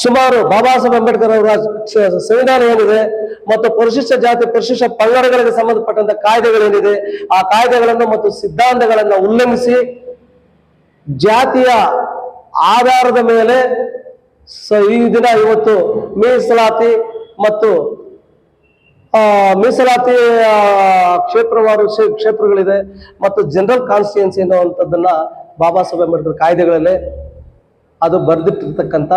ಸುಮಾರು ಬಾಬಾ ಸಾಹೇಬ್ ಅಂಬೇಡ್ಕರ್ ಅವರ ಸಂವಿಧಾನ ಏನಿದೆ ಮತ್ತು ಪರಿಶಿಷ್ಟ ಜಾತಿ ಪರಿಶಿಷ್ಟ ಪಂಗಡಗಳಿಗೆ ಸಂಬಂಧಪಟ್ಟಂತ ಕಾಯ್ದೆಗಳೇನಿದೆ ಆ ಕಾಯ್ದೆಗಳನ್ನು ಮತ್ತು ಸಿದ್ಧಾಂತಗಳನ್ನ ಉಲ್ಲಂಘಿಸಿ ಜಾತಿಯ ಆಧಾರದ ಮೇಲೆ ಈ ದಿನ ಇವತ್ತು ಮೀಸಲಾತಿ ಮತ್ತು ಮೀಸಲಾತಿ ಕ್ಷೇತ್ರವಾರು ಕ್ಷೇತ್ರಗಳಿದೆ ಮತ್ತು ಜನರಲ್ ಕಾನ್ಸ್ಟಿಟ್ಯೂನ್ಸಿ ಅನ್ನುವಂಥದ್ದನ್ನ ಬಾಬಾ ಸಾಹೇಬ್ ಅಂಬೇಡ್ಕರ್ ಕಾಯ್ದೆಗಳಲ್ಲೇ ಅದು ಬರೆದಿಟ್ಟಿರ್ತಕ್ಕಂಥ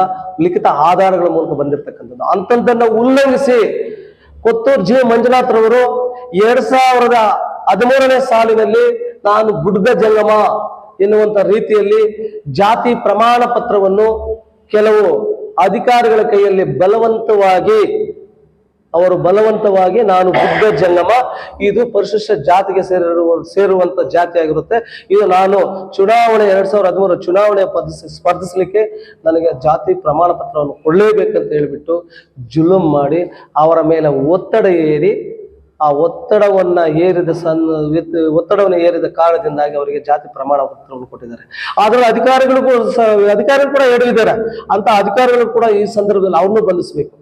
ಲಿಖಿತ ಆಧಾರಗಳ ಮೂಲಕ ಬಂದಿರತಕ್ಕಂಥದ್ದು. ಅಂಥದ್ದನ್ನ ಉಲ್ಲಂಘಿಸಿ ಕೊತ್ತೂರು ಜಿ ಮಂಜುನಾಥ್ ರವರು 2013ನೇ ಸಾಲಿನಲ್ಲಿ ನಾನು ಬುಡ್ಗ ಜಂಗಮ ಎನ್ನುವಂತ ರೀತಿಯಲ್ಲಿ ಜಾತಿ ಪ್ರಮಾಣ ಪತ್ರವನ್ನು ಕೆಲವು ಅಧಿಕಾರಿಗಳ ಕೈಯಲ್ಲಿ ಬಲವಂತವಾಗಿ ನಾನು ಬುದ್ಧ ಜಂಗಮ, ಇದು ಪರಿಶಿಷ್ಟ ಜಾತಿಗೆ ಸೇರುವಂತ ಜಾತಿ ಆಗಿರುತ್ತೆ, ಇದು ನಾನು ಚುನಾವಣೆ 2013 ಚುನಾವಣೆ ಸ್ಪರ್ಧಿಸಲಿಕ್ಕೆ ನನಗೆ ಜಾತಿ ಪ್ರಮಾಣ ಪತ್ರವನ್ನು ಕೊಡಲೇಬೇಕಂತ ಹೇಳಿಬಿಟ್ಟು ಜುಲುಮ್ ಮಾಡಿ ಅವರ ಮೇಲೆ ಒತ್ತಡ ಏರಿ ಆ ಒತ್ತಡವನ್ನು ಏರಿದ ಕಾರಣದಿಂದಾಗಿ ಅವರಿಗೆ ಜಾತಿ ಪ್ರಮಾಣ ಪತ್ರವನ್ನು ಕೊಟ್ಟಿದ್ದಾರೆ. ಆದ್ರೆ ಅಧಿಕಾರಿಗಳು ಕೂಡ ಎಡವಿದ್ದಾರೆ. ಅಂತ ಅಧಿಕಾರಿಗಳು ಕೂಡ ಈ ಸಂದರ್ಭದಲ್ಲಿ ಅವ್ರನ್ನೂ ಬಂಧಿಸಬೇಕು.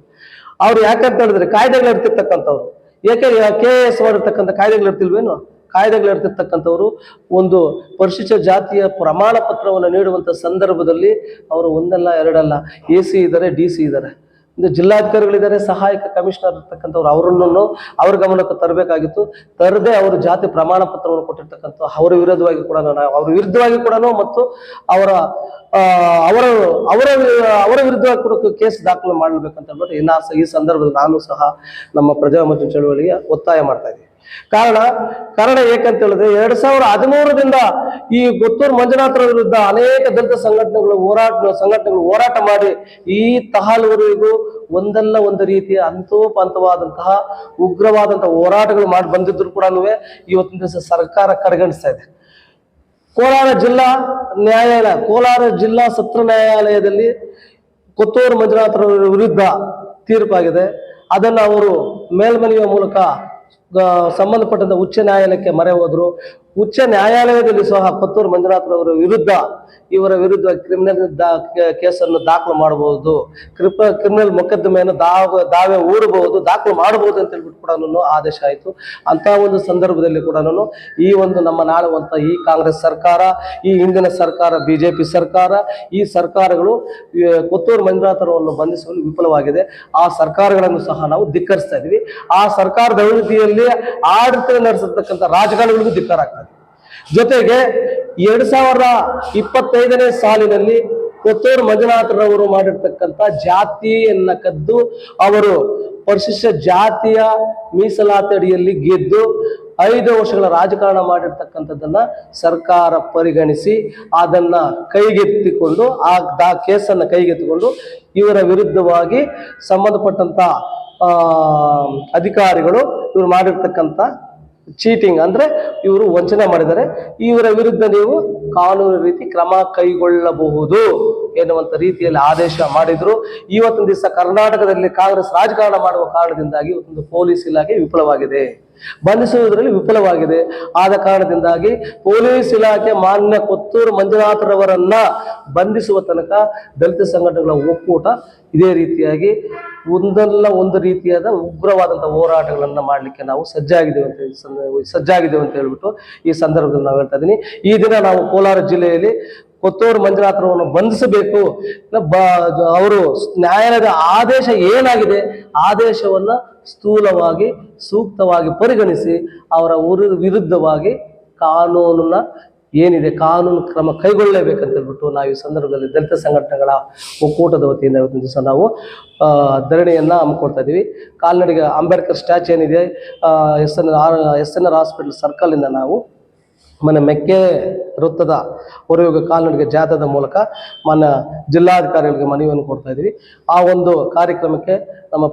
ಅವ್ರು ಯಾಕಂತ ಹೇಳಿದ್ರೆ ಕಾಯ್ದೆಗಳು ಇರ್ತಿರ್ತಕ್ಕಂಥವ್ರು, ಏಕೆ KS ಮಾಡಿರ್ತಕ್ಕಂಥ ಕಾಯ್ದೆಗಳು ಇರ್ತಿಲ್ವೇನು? ಕಾಯ್ದೆಗಳು ಇರ್ತಿರ್ತಕ್ಕಂಥವ್ರು ಒಂದು ಪರಿಶಿಷ್ಟ ಜಾತಿಯ ಪ್ರಮಾಣ ಪತ್ರವನ್ನು ನೀಡುವಂತ ಸಂದರ್ಭದಲ್ಲಿ ಅವರು ಒಂದಲ್ಲ ಎರಡಲ್ಲ AC ಇದ್ದಾರೆ, DC ಇದ್ದಾರೆ, ಜಿಲ್ಲಾಧಿಕಾರಿಗಳಿದ್ದಾರೆ, ಸಹಾಯಕ ಕಮಿಷನರ್ ಇರ್ತಕ್ಕಂಥವ್ರು, ಅವ್ರ ಗಮನಕ್ಕೆ ತರಬೇಕಾಗಿತ್ತು. ತರದೆ ಅವರು ಜಾತಿ ಪ್ರಮಾಣ ಪತ್ರವನ್ನು ಕೊಟ್ಟಿರ್ತಕ್ಕಂಥ ಅವರ ವಿರುದ್ಧವಾಗಿ ಕೂಡ ಮತ್ತು ಅವರ ವಿರುದ್ಧವಾಗಿ ಕೂಡ ಕೇಸ್ ದಾಖಲು ಮಾಡಬೇಕಂತ ಹೇಳ್ಬಿಟ್ಟು ಈ ಸಂದರ್ಭದಲ್ಲಿ ನಾನು ಸಹ ನಮ್ಮ ಪ್ರಜಾಮೋರ್ಚಾ ಚಳವಳಿಗೆ ಒತ್ತಾಯ ಮಾಡ್ತಾ ಇದ್ದೀನಿ. ಕಾರಣ ಏಕಂತ ಹೇಳಿದ್ರೆ 2013ದಿಂದ ಈ ಕೊತ್ತೂರು ಮಂಜುನಾಥರ ವಿರುದ್ಧ ಅನೇಕ ದಲಿತ ಸಂಘಟನೆಗಳು ಹೋರಾಟ ಮಾಡಿ ಈ ತಹಲ್ವರೆಗೂ ಒಂದಲ್ಲ ಒಂದು ರೀತಿಯ ಹಂತವಾದಂತಹ ಉಗ್ರವಾದಂತಹ ಹೋರಾಟಗಳು ಮಾಡಿ ಬಂದಿದ್ರು ಕೂಡ ಇವತ್ತಿನ ದಿವಸ ಸರ್ಕಾರ ಕಡೆಗಣಿಸ್ತಾ ಇದೆ. ಕೋಲಾರ ಜಿಲ್ಲಾ ಸತ್ರ ನ್ಯಾಯಾಲಯದಲ್ಲಿ ಕೊತ್ತೂರು ಮಂಜುನಾಥರ ವಿರುದ್ಧ ತೀರ್ಪಾಗಿದೆ. ಅದನ್ನು ಅವರು ಮೇಲ್ಮನವಿಯ ಮೂಲಕ ಸಂಬಂಧಪಟ್ಟಂತ ಉಚ್ಚ ನ್ಯಾಯಾಲಯಕ್ಕೆ ಮೊರೆ ಹೋದ್ರು. ಉಚ್ಚ ನ್ಯಾಯಾಲಯದಲ್ಲಿ ಸಹ ಕೊತ್ತೂರು ಮಂಜುನಾಥರವರ ಇವರ ವಿರುದ್ಧ ಕ್ರಿಮಿನಲ್ ಕೇಸನ್ನು ದಾಖಲು ಮಾಡಬಹುದು, ಕ್ರಿಮಿನಲ್ ಮೊಕದ್ದಮೆಯನ್ನು ದಾವೆ ಹೂಡಬಹುದು, ದಾಖಲು ಮಾಡಬಹುದು ಅಂತ ಹೇಳ್ಬಿಟ್ಟು ಕೂಡ ಆದೇಶ ಆಯಿತು. ಅಂತ ಒಂದು ಸಂದರ್ಭದಲ್ಲಿ ಕೂಡ ಈ ಒಂದು ನಮ್ಮ ನಾಳುವಂತ ಈ ಕಾಂಗ್ರೆಸ್ ಸರ್ಕಾರ, ಈ ಹಿಂದಿನ ಸರ್ಕಾರ BJP ಸರ್ಕಾರ, ಈ ಸರ್ಕಾರಗಳು ಕೊತ್ತೂರು ಮಂಜುನಾಥರವನ್ನು ಬಂಧಿಸುವಲ್ಲಿ ವಿಫಲವಾಗಿದೆ. ಆ ಸರ್ಕಾರಗಳನ್ನು ಸಹ ನಾವು ಧಿಕ್ಕರಿಸ್ತಾ ಇದ್ವಿ. ಆ ಸರ್ಕಾರದ ಅವಧಿಯಲ್ಲಿ ಆಡಳಿತ ನಡೆಸತಕ್ಕಂಥ ರಾಜಕಾರಣಿಗಳಿಗೂ ಧಿಕ್ಕಾರ ಆಗ್ತದೆ. ಜೊತೆಗೆ 2025ನೇ ಸಾಲಿನಲ್ಲಿ ಕೊತ್ತೂರು ಮಂಜುನಾಥರವರು ಮಾಡಿರ್ತಕ್ಕಂಥ ಜಾತಿಯನ್ನ ಕದ್ದು ಅವರು ಪರಿಶಿಷ್ಟ ಜಾತಿಯ ಮೀಸಲಾತಿ ಅಡಿಯಲ್ಲಿ ಗೆದ್ದು 5 ವರ್ಷಗಳ ರಾಜಕಾರಣ ಮಾಡಿರ್ತಕ್ಕಂಥದ್ದನ್ನ ಸರ್ಕಾರ ಪರಿಗಣಿಸಿ ಅದನ್ನ ಕೈಗೆತ್ತಿಕೊಂಡು ಆ ಕೇಸನ್ನು ಕೈಗೆತ್ತಿಕೊಂಡು ಇವರ ವಿರುದ್ಧವಾಗಿ ಸಂಬಂಧಪಟ್ಟಂತ ಅಧಿಕಾರಿಗಳು ಇವರು ಮಾಡಿರ್ತಕ್ಕಂಥ ಚೀಟಿಂಗ್ ಅಂದ್ರೆ ಇವರು ವಂಚನೆ ಮಾಡಿದರೆ ಇವರ ವಿರುದ್ಧ ನೀವು ಕಾನೂನು ರೀತಿ ಕ್ರಮ ಕೈಗೊಳ್ಳಬಹುದು ಎನ್ನುವಂತ ರೀತಿಯಲ್ಲಿ ಆದೇಶ ಮಾಡಿದ್ರು. ಇವತ್ತಿನ ದಿವಸ ಕರ್ನಾಟಕದಲ್ಲಿ ಕಾಂಗ್ರೆಸ್ ರಾಜಕಾರಣ ಮಾಡುವ ಕಾರಣದಿಂದಾಗಿ ಇವತ್ತೊಂದು ಪೊಲೀಸ್ ಇಲಾಖೆ ವಿಫಲವಾಗಿದೆ, ಬಂಧಿಸುವುದರಲ್ಲಿ ವಿಫಲವಾಗಿದೆ. ಆದ ಕಾರಣದಿಂದಾಗಿ ಪೊಲೀಸ್ ಇಲಾಖೆ ಮಾನ್ಯ ಕೊತ್ತೂರು ಮಂಜುನಾಥರವರನ್ನ ಬಂಧಿಸುವ ತನಕ ದಲಿತ ಸಂಘಟನೆಗಳ ಒಕ್ಕೂಟ ಇದೇ ರೀತಿಯಾಗಿ ಒಂದಲ್ಲ ಒಂದು ರೀತಿಯಾದ ಉಗ್ರವಾದಂತಹ ಹೋರಾಟಗಳನ್ನ ಮಾಡ್ಲಿಕ್ಕೆ ನಾವು ಸಜ್ಜಾಗಿದ್ದೇವೆ ಅಂತ ಹೇಳ್ಬಿಟ್ಟು ಈ ಸಂದರ್ಭದಲ್ಲಿ ನಾವು ಹೇಳ್ತಾ ಇದ್ದೀನಿ. ಈ ದಿನ ನಾವು ಕೋಲಾರ ಜಿಲ್ಲೆಯಲ್ಲಿ ಕೊತ್ತೂರು ಮಂಜುನಾಥರವನ್ನು ಬಂಧಿಸಬೇಕು, ಅವರು ನ್ಯಾಯಾಲಯದ ಆದೇಶ ಏನಾಗಿದೆ ಆದೇಶವನ್ನ ಸ್ಥೂಲವಾಗಿ ಸೂಕ್ತವಾಗಿ ಪರಿಗಣಿಸಿ ಅವರ ವಿರುದ್ಧವಾಗಿ ಕಾನೂನು ಕ್ರಮ ಕೈಗೊಳ್ಳಲೇಬೇಕಂತ ಹೇಳ್ಬಿಟ್ಟು ನಾವು ಈ ಸಂದರ್ಭದಲ್ಲಿ ದಲಿತ ಸಂಘಟನೆಗಳ ಒಕ್ಕೂಟದ ವತಿಯಿಂದ ಇವತ್ತಿನ ದಿವಸ ನಾವು ಧರಣಿಯನ್ನ ಹಮ್ಮಿಕೊಳ್ತಾ ಇದ್ದೀವಿ. ಕಾಲ್ನಡಿಗೆ ಅಂಬೇಡ್ಕರ್ ಸ್ಟ್ಯಾಚು ಏನಿದೆ SNR ಹಾಸ್ಪಿಟಲ್ ಸರ್ಕಲ್ ಇಂದ ನಾವು ಮೆಕ್ಕೆ ವೃತ್ತದ ಹೊರಯೋಗ ಕಾಲ್ನಡಿಗೆ ಜಾಥಾದ ಮೂಲಕ ಜಿಲ್ಲಾಧಿಕಾರಿಗಳಿಗೆ ಮನವಿಯನ್ನು ಕೊಡ್ತಾ ಇದ್ದೀವಿ. ಆ ಒಂದು ಕಾರ್ಯಕ್ರಮಕ್ಕೆ ನಮ್ಮ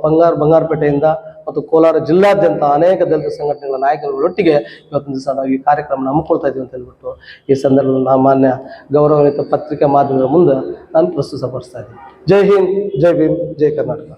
ಬಂಗಾರಪೇಟೆಯಿಂದ ಮತ್ತು ಕೋಲಾರ ಜಿಲ್ಲಾದ್ಯಂತ ಅನೇಕ ದಲಿತ ಸಂಘಟನೆಗಳ ನಾಯಕರುಗಳೊಟ್ಟಿಗೆ ಇವತ್ತಿನ ದಿವಸ ನಾವು ಈ ಕಾರ್ಯಕ್ರಮ ಹಮ್ಮಿಕೊಳ್ತಾ ಇದ್ದೀವಿ ಅಂತ ಹೇಳ್ಬಿಟ್ಟು ಈ ಸಂದರ್ಭದಲ್ಲಿ ನಾವು ಮಾನ್ಯ ಗೌರವಾನ್ವಿತ ಪತ್ರಿಕಾ ಮಾಧ್ಯಮದ ಮುಂದೆ ನಾನು ಪ್ರಸ್ತುತಪಡಿಸ್ತಾ ಇದ್ದೀನಿ. ಜೈ ಹಿಂದ್, ಜೈ ಭೀಮ್, ಜೈ ಕರ್ನಾಟಕ.